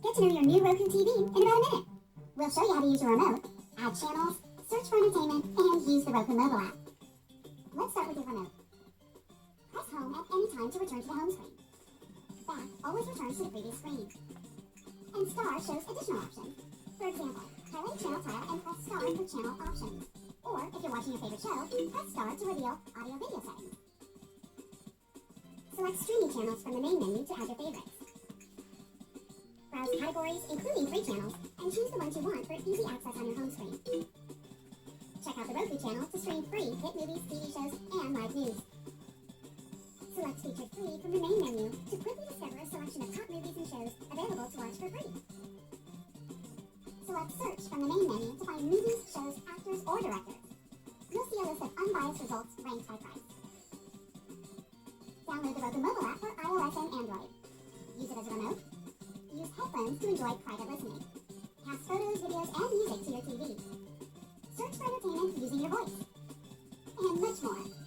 Get to know your new Roku TV in about a minute. We'll show you how to use your remote, add channels, search for entertainment, and use the Roku mobile app. Let's start with your remote. Press home at any time to return to the home screen. Back always returns to the previous screen. And star shows additional options. For example, highlight channel tile and press star for channel options. Or if you're watching your favorite show, press star to reveal audio-video settings. Select streaming channels from the main menu to add your favorites. Browse categories, including free channels, and choose the ones you want for easy access on your home screen. Check out the Roku channel to stream free hit movies, TV shows, and live news. Select Featured Free from the main menu to quickly discover a selection of top movies and shows available to watch for free. Select Search from the main menu to find movies, shows, actors, or directors. You'll see a list of unbiased results ranked by price. Download the Roku mobile app for iOS and Android. Use it as a remote. Use headphones to enjoy private listening. Cast photos, videos, and music to your TV. Search for entertainment using your voice. And much more.